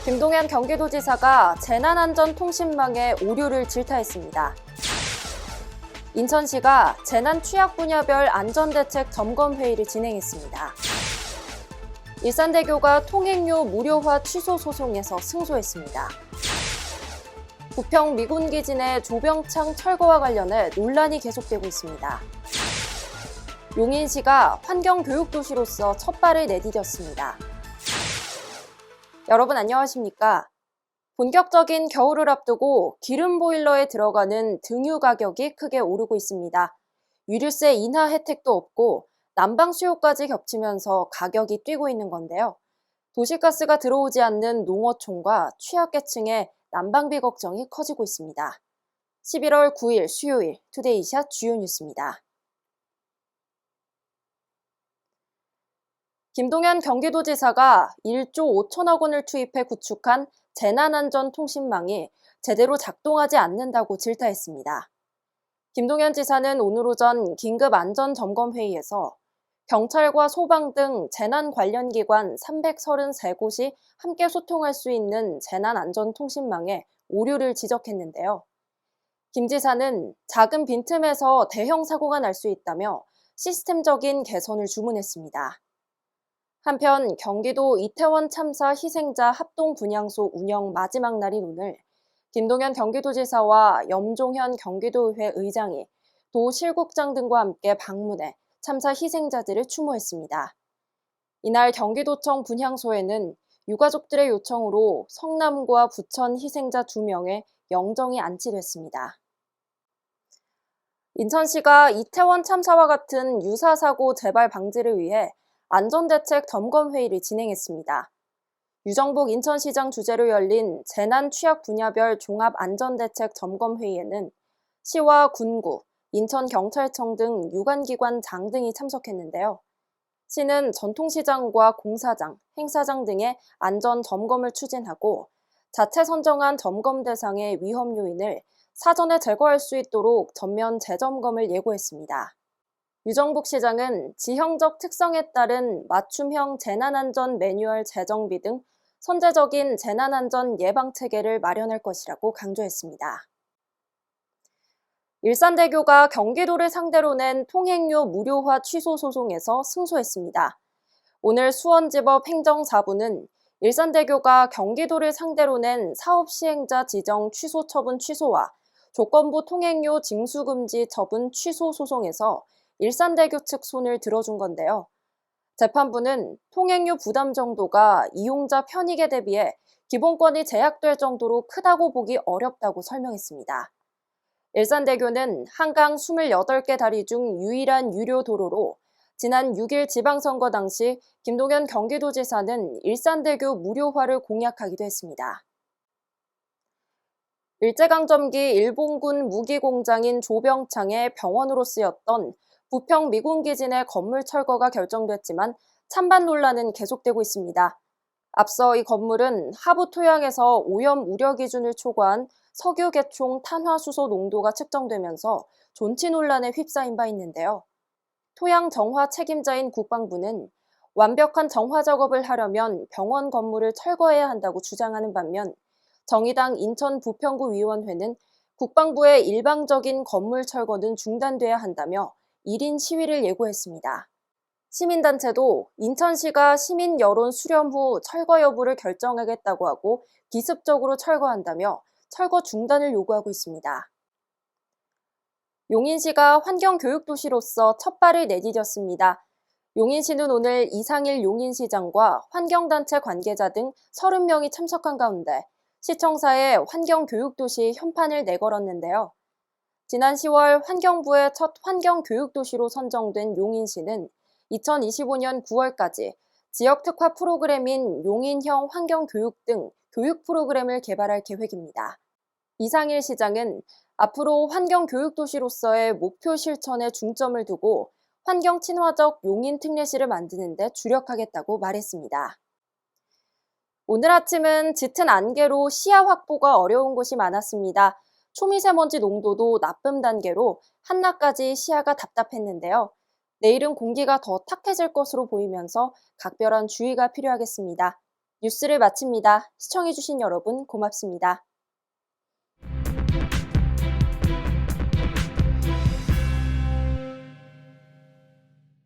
김동연 경기도지사가 재난안전통신망의 오류를 질타했습니다. 인천시가 재난 취약 분야별 안전대책 점검회의를 진행했습니다. 일산대교가 통행료 무료화 취소 소송에서 승소했습니다. 부평 미군기지 내 조병창 철거와 관련해 논란이 계속되고 있습니다. 용인시가 환경교육도시로서 첫 발을 내디뎠습니다. 여러분 안녕하십니까? 본격적인 겨울을 앞두고 기름 보일러에 들어가는 등유 가격이 크게 오르고 있습니다. 유류세 인하 혜택도 없고 난방 수요까지 겹치면서 가격이 뛰고 있는 건데요. 도시가스가 들어오지 않는 농어촌과 취약계층의 난방비 걱정이 커지고 있습니다. 11월 9일 수요일 투데이샷 주요 뉴스입니다. 김동연 경기도지사가 1조 5천억 원을 투입해 구축한 재난안전통신망이 제대로 작동하지 않는다고 질타했습니다. 김동연 지사는 오늘 오전 긴급안전점검회의에서 경찰과 소방 등 재난 관련 기관 333곳이 함께 소통할 수 있는 재난안전통신망에 오류를 지적했는데요. 김 지사는 작은 빈틈에서 대형 사고가 날 수 있다며 시스템적인 개선을 주문했습니다. 한편 경기도 이태원 참사 희생자 합동분향소 운영 마지막 날인 오늘 김동연 경기도지사와 염종현 경기도의회 의장이 도 실국장 등과 함께 방문해 참사 희생자들을 추모했습니다. 이날 경기도청 분향소에는 유가족들의 요청으로 성남과 부천 희생자 2명의 영정이 안치됐습니다. 인천시가 이태원 참사와 같은 유사사고 재발 방지를 위해 안전대책 점검회의를 진행했습니다. 유정복 인천시장 주재로 열린 재난 취약 분야별 종합안전대책 점검회의에는 시와 군구, 인천경찰청 등 유관기관장 등이 참석했는데요. 시는 전통시장과 공사장, 행사장 등의 안전 점검을 추진하고 자체 선정한 점검 대상의 위험 요인을 사전에 제거할 수 있도록 전면 재점검을 예고했습니다. 유정복 시장은 지형적 특성에 따른 맞춤형 재난안전 매뉴얼 제정비 등 선제적인 재난안전 예방체계를 마련할 것이라고 강조했습니다. 일산대교가 경기도를 상대로 낸 통행료 무료화 취소 소송에서 승소했습니다. 오늘 수원지법 행정사부는 일산대교가 경기도를 상대로 낸 사업시행자 지정 취소 처분 취소와 조건부 통행료 징수금지 처분 취소 소송에서 일산대교 측 손을 들어준 건데요. 재판부는 통행료 부담 정도가 이용자 편익에 대비해 기본권이 제약될 정도로 크다고 보기 어렵다고 설명했습니다. 일산대교는 한강 28개 다리 중 유일한 유료 도로로 지난 6일 지방선거 당시 김동연 경기도지사는 일산대교 무료화를 공약하기도 했습니다. 일제강점기 일본군 무기공장인 조병창의 병원으로 쓰였던 부평 미군기지 내 건물 철거가 결정됐지만 찬반 논란은 계속되고 있습니다. 앞서 이 건물은 하부 토양에서 오염 우려 기준을 초과한 석유 계총 탄화수소 농도가 측정되면서 존치 논란에 휩싸인 바 있는데요. 토양 정화 책임자인 국방부는 완벽한 정화 작업을 하려면 병원 건물을 철거해야 한다고 주장하는 반면 정의당 인천 부평구 위원회는 국방부의 일방적인 건물 철거는 중단돼야 한다며 1인 시위를 예고했습니다. 시민단체도 인천시가 시민 여론 수렴 후 철거 여부를 결정하겠다고 하고 기습적으로 철거한다며 철거 중단을 요구하고 있습니다. 용인시가 환경교육도시로서 첫 발을 내디뎠습니다. 용인시는 오늘 이상일 용인시장과 환경단체 관계자 등 30명이 참석한 가운데 시청사에 환경교육도시 현판을 내걸었는데요. 지난 10월 환경부의 첫 환경교육도시로 선정된 용인시는 2025년 9월까지 지역 특화 프로그램인 용인형 환경교육 등 교육 프로그램을 개발할 계획입니다. 이상일 시장은 앞으로 환경교육도시로서의 목표 실천에 중점을 두고 환경 친화적 용인 특례시를 만드는 데 주력하겠다고 말했습니다. 오늘 아침은 짙은 안개로 시야 확보가 어려운 곳이 많았습니다. 초미세먼지 농도도 나쁨 단계로 한낮까지 시야가 답답했는데요. 내일은 공기가 더 탁해질 것으로 보이면서 각별한 주의가 필요하겠습니다. 뉴스를 마칩니다. 시청해주신 여러분 고맙습니다.